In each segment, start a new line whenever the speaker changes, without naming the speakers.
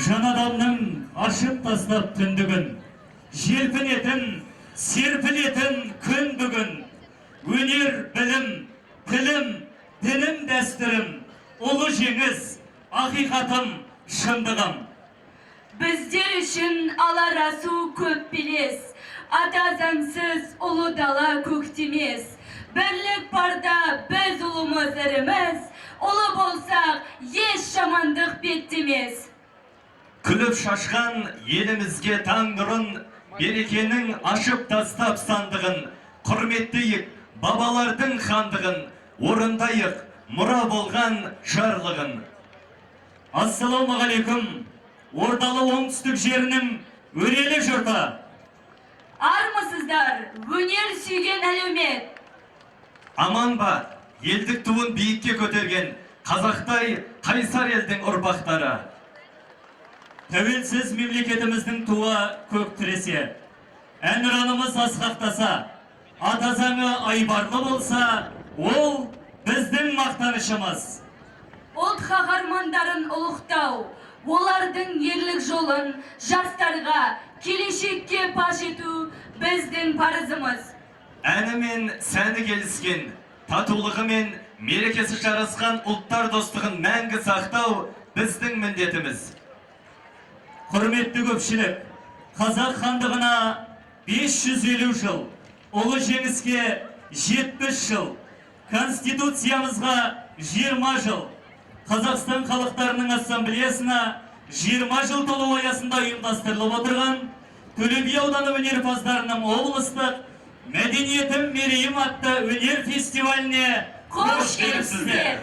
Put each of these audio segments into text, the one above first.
жан адамның ашып тастап түндігін, желпінетін, серпілетін күн бүгін. Өнер, білім, тілім, дінім, дәстүрім, ұлы жеңіс, ақиқатым, шындығым.
Біздер үшін алар асу көп белес, ата заңсыз ұлы дала көктемес. Бірлік барда біз ұлымыз іріміз, ұлы болсақ еш жамандық беттемес.
Күліп шашқан елімізге таң нұрын, берекенің ашып тастап сандығын, құрметтейік бабалардың хандығын, орындайық мұра болған жарлығын.
Ассалаумағалейкум, Ордалы оңтүстік жерінің өрелі жұрты.
Армысыздар, өнер сүйген әлеумет.
Аман ба, елдік туын биікке көтерген қазақтай қайсар елдің ұрпақтары.
Тәуелсіз мемлекетіміздің туы көк тіресе, әнұранымыз асқақтаса, ата заңы айбарлы болса, ол біздің мақтанышымыз.
Ұлт қаһармандарын ұлықтау, олардың ерлік жолын жастарға, келешекке паш ету біздің парызымыз.
Әні мен сәні келіскен, татулығы мен мерекесі жарасқан ұлттар достығын мәңгі сақтау біздің міндетіміз.
Құрметті көпшілік, қазақ хандығына 550 жыл, ұлы жеңіске 70 жыл, Конституциямызға 20 жыл, Қазақстан халықтарының ассамблеясына 20 жыл толу аясында ұйымдастырылып отырған Төле би ауданы өнерпаздарының облыстық мәдениетім мерейім атты өнер фестиваліне
қош келіпсіздер.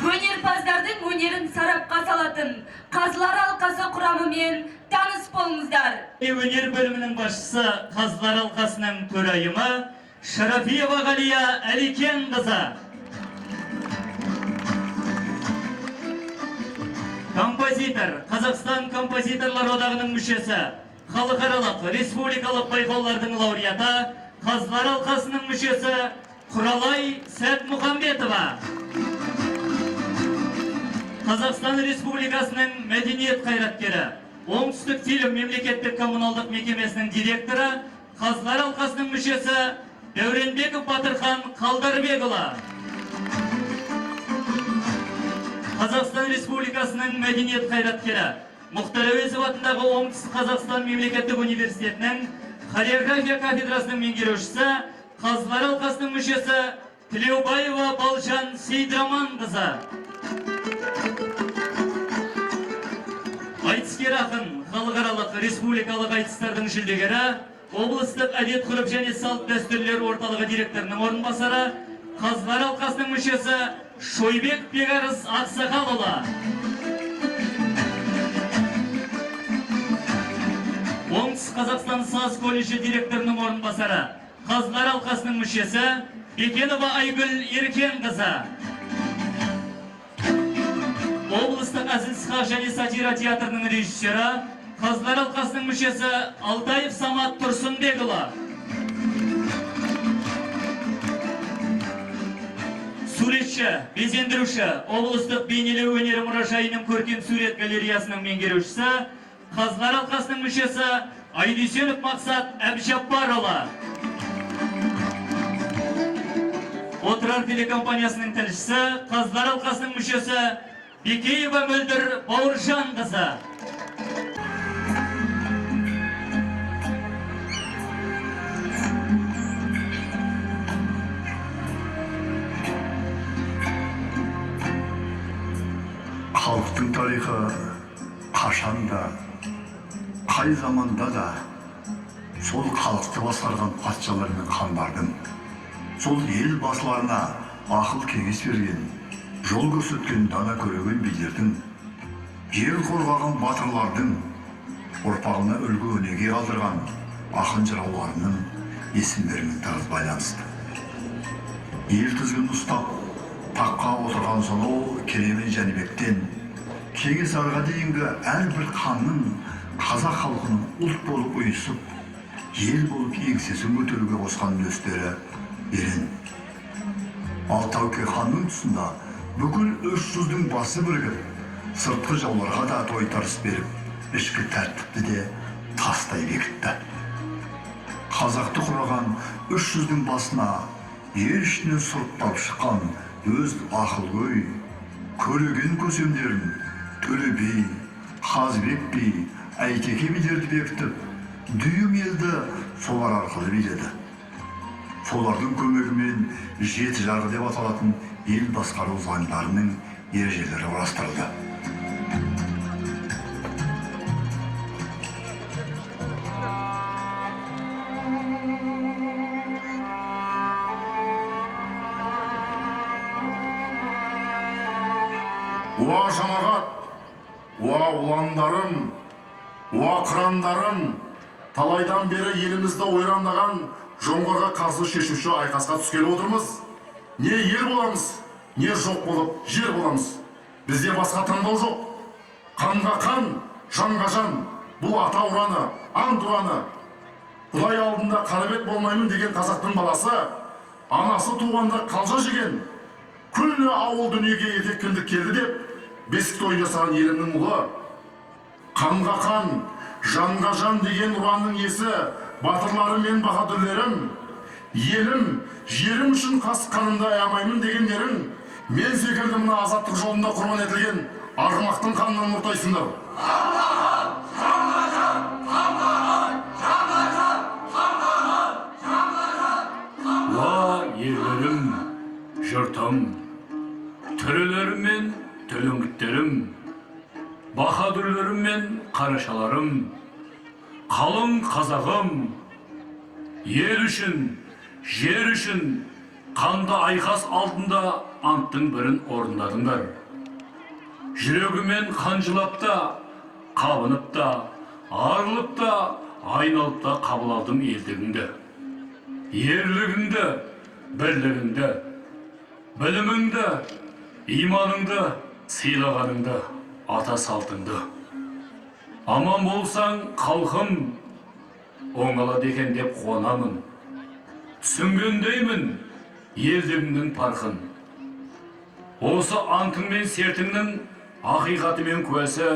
Өнерпаздардың өнерін сарапқа салатын Қазылар алқасы құрамымен таныс болыңыздар.
Өнер бөлімінің басшысы Қазылар алқасының төрайымы Шарафиева Ғалия Әликен қызы. Композитор, Қазақстан композиторлар одағының мүшесі, халықаралық республикалық байқаулардың лауреаты, Қазылар алқасының мүшесі Құралай Сәтмұхамбетова. Қазақстан Республикасының мәдениет қайраткері, Оңтүстік фильм мемлекеттік коммуналдық мекемесінің директоры, Қазылар алқасының мүшесі Дәуренбеков Батырхан Қалдарбекұлы. Қазақстан Республикасының мәдениет қайраткері, Мұхтар Әуезов атындағы Оңтүстік Қазақстан мемлекеттік университетінің хореография кафедрасының меңгерушісі, Қазылар алқасының мүшесі Тілеубаева Балжан Сейдраман қызы. Айтыскер ақын, халықаралық республикалық айтыстардың жүлдегері, облыстық әдет ғұрып және салт дәстүрлер орталығы директорының орынбасары, Қазылар алқасының мүшесі Шойбек Бегарыс Ақсақалұлы. Оңтүстік Қазақстан саз колледжі директорының орынбасары, Қазылар алқасының мүшесі Бекенова Айгүл Еркен қызы. Облыстық әзіл-сықақ және сатира театрының режиссері, Қазылар алқасының мүшесі Алтаев Самат Тұрсынбекұлы. Суретші, безендіруші, облыстық бейнелеу өнері мұражайының көркем сурет галереясының меңгерушісі, Қазылар алқасының мүшесі Айдүйсенов Мақсат Әбжаппарұлы. Отырар телекомпаниясының тілшісі, Қазылар алқасының мүшесі Бекеева Мөлдір Бауыржан қызы.
Халықтың тарихы қашанда, қай заманда да сол халықты басқарған патшалар мен хандардың, сол ел басыларына ақыл кеңес берген, жол көрсеткен дана көреген билердің, жер қорғаған батырлардың, ұрпағына үлгі өнеге қалдырған ақын жырауларының есімдерімен тығыз байланысты. Ел тізгінін ұстап, таққа отырған сонау Керей мен Жәнібектен Кенесарыға дейінгі әрбір ханның қазақ халқының ұлт болып ұйысып, ел болып еңсесін көтеруге қосқан үлестері ерен. Ал Тәуке ханның тұсында бүкіл 300-дің басы бірігіп, сыртқы жауларға да тойтарыс беріп, ішкі тәртіпті де тастай бекітті. Қазақты құраған 300-дің басына ер ішінен сұрыптап шыққан өз ақылгөй, көреген көсемдерін Төле би, Қазбек би, Әйтеке билерді бекітіп, дүйім елді солар арқылы биледі. Солардың көмегімен жеті жарғы деп аталатын ел басқару заңдарының ережелері құрастырылды.
Уа жамағат, уа ұландарым, уа қырандарым, талайдан бері елімізді ойрандаған жоңғарға қарсы шешуші айқасқа түскелі отырмыз. Не ел боламыз, не жоқ болып жер боламыз. Бізде басқа таңдау жоқ. Қанға қан, жанға жан, бұл ата ұраны, ант ұраны. Құдай алдында қарабет болмаймын деген қазақтың баласы, анасы туғанда қалжа жеген, күллі ауыл дүниеге етеккілдік келді деп, бесік той жасаған елімнің ұлы. Қанға қан, жанға жан деген ұранның есі, батырларым мен баһадүрлерім, елім, жерім үшін қасыққанымды аямаймын дегендерің, мен секілді мына азаттық жолында құрбан етілген арғымақтың қанынан нұртайсыңдар.
Уа ерлерім, жұртым, төрелерім мен төлеңгіттерім, баһадүрлерім мен қарашаларым, қалың қазағым, ел үшін, жер үшін қанды айқас алдында анттың бірін орындадыңдар. Жүрегімен қанжылап та, қабынып та, арылып та, айналып та қабыл алдым елдігіңді. Ерлігіңді, бірлігіңді, біліміңді, иманыңды, сыйлағаныңды, ата салтыңды. Аман болсаң халқым, оңалады екен деп қуанамын. Түсінгендеймін елдігіңнің парқын. Осы антың мен сертіңнің ақиқаты мен куәсі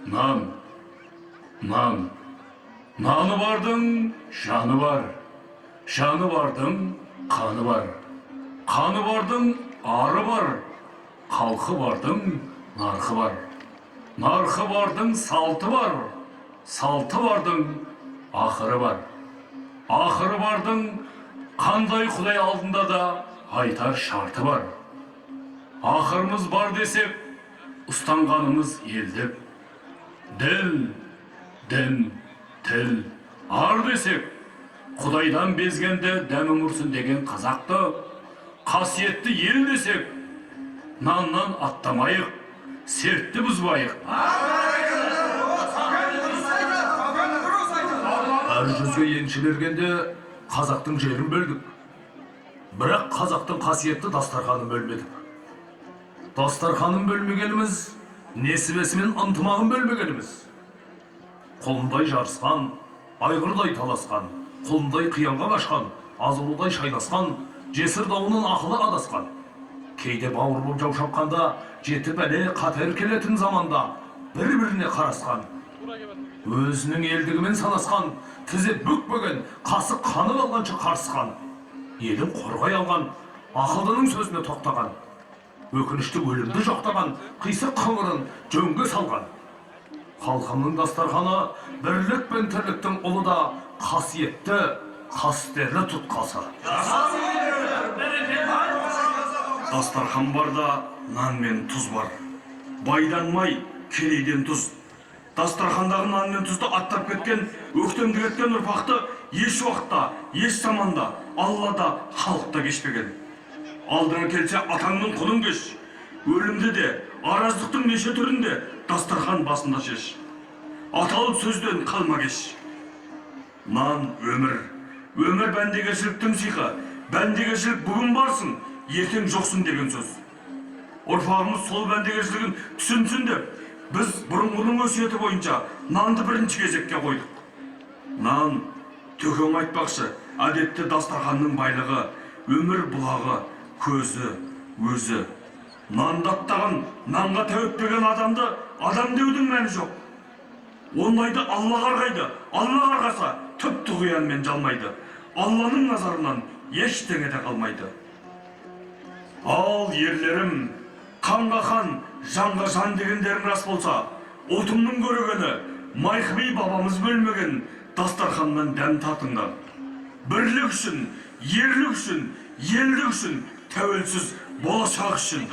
нан. Наны бардың жаны бар, жаны бардың қаны бар. Қаны бардың ары бар, халқы бардың нарқы бар. Нарқы бардың салты бар, салты бардың ақыры бар. Ақыры бардың қандай Құдай алдында да айтар шарты бар. Ақырымыз бар десек, ұстанғанымыз елдік. Діл, дін, тіл, ар десек, Құдайдан безгенде дәмі мұрсын деген қазақты, қасиетті ел десек, наннан аттамайық, сертті бұзбайық.
Әр жүзге еншілергенде қазақтың жерін бөлдік. Бірақ қазақтың қасиетті дастарханын бөлмедік. Дастарханын бөлмегеніміз, несібесі мен ынтымағын бөлмегеніміз. Қолындай жарысқан, айғырдай таласқан, қолындай қиянға қашқан, азулыдай шайнасқан, жесір дауының ақылы адасқан. Кейде бауыр болып жау шапқанда, жеті бәле қатер келетін заманда бір-біріне қарасқан. Өзінің елдігімен санасқан, тізе бүкпеген, қасы қаны қалғанша қарысқан. Елін қорғай алған, ақылдының сөзіне тоқтаған. Өкінішті өлімді жоқтаған, қисық қыңырын жөнге салған. Халқымның дастарханы бірлік пен тірліктің ұлы да қасиетті, қастерлі тұтқасы.
Дастархан барда нан мен тұз бар. Байдан май, кедейден тұз. Дастархандағы нан мен тұзды аттап кеткен, өктемді кеткен ұрпақты еш уақытта, еш заманда, Аллада, халықта кешпеген. Алдыңа келсе атаңның құнын кеш. Өлімді де, араздықтың неше түрінде дастархан басында шеш. Аталып сөзден қалма кеш. Нан өмір. Өмір бәндегершіліктің сиқы. Бәндегершілік бүгін барсың, ертең жоқсың деген сөз. Ұрпағымыз сол бәндегершілігін түсінсін деп, біз бұрынғының өсиеті бойынша нанды бірінші кезекке қойдық. Нан, төкең айтпақшы, әдетті дастарханның байлығы, өмір бұлағы, көзі, өзі. Нандаттаған, нанға тәуіппеген адамды адам деудің мәні жоқ. Ондайды Алла қарғайды, Алла қарғаса түп тұғиянмен жалмайды. Алланың назарынан ештеңе де қалмайды. Ал ерлерім, қанға қан, жанға жан дегендерің рас болса, отымның көрегені, Майқы би бабамыз бөлмеген дастарханнан дәм татыңдар. Бірлік үшін, ерлік үшін, елдік үшін, тәуелсіз болашақ үшін.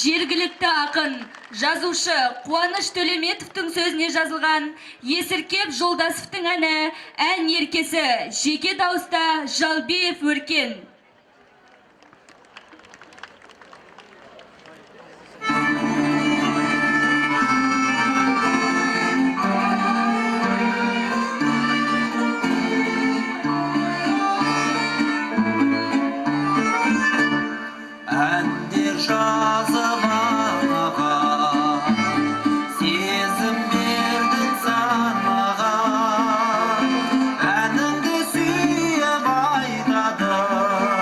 Жергілікті ақын, жазушы Қуаныш Төлеметовтың сөзіне жазылған Есіркеп Жолдасовтың әні ән еркесі жеке дауыста Жалбиев Өркен.
Әндер жазып алған, сезім бердің санаға, әніңді сүйіп айтады.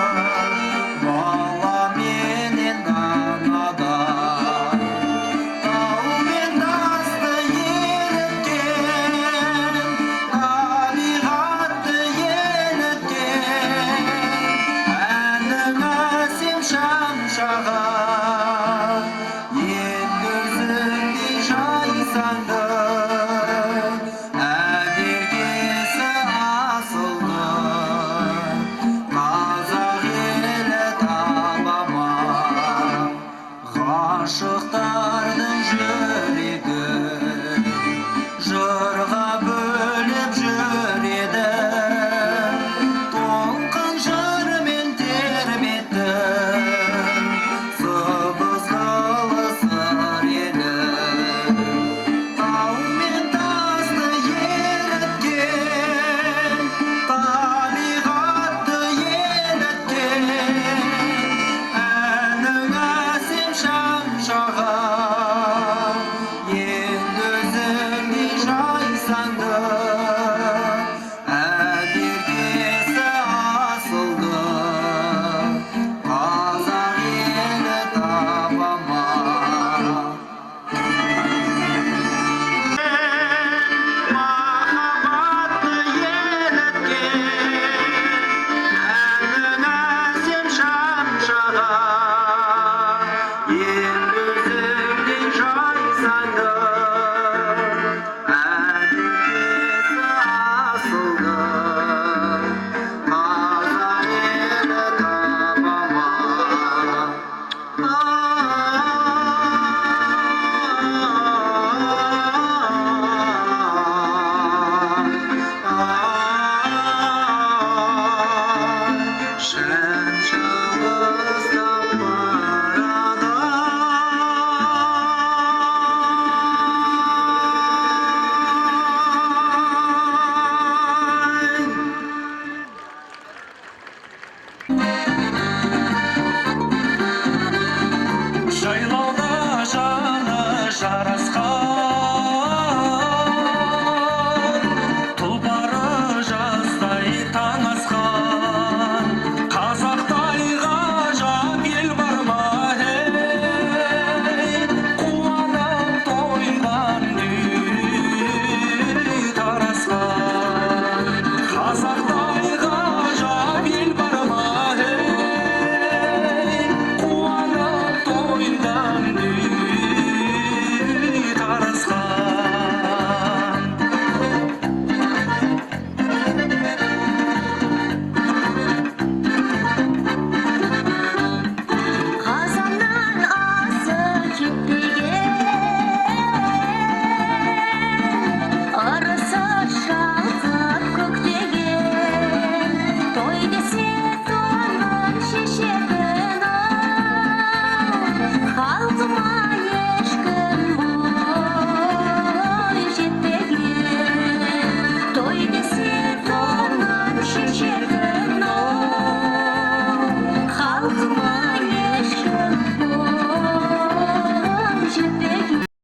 кім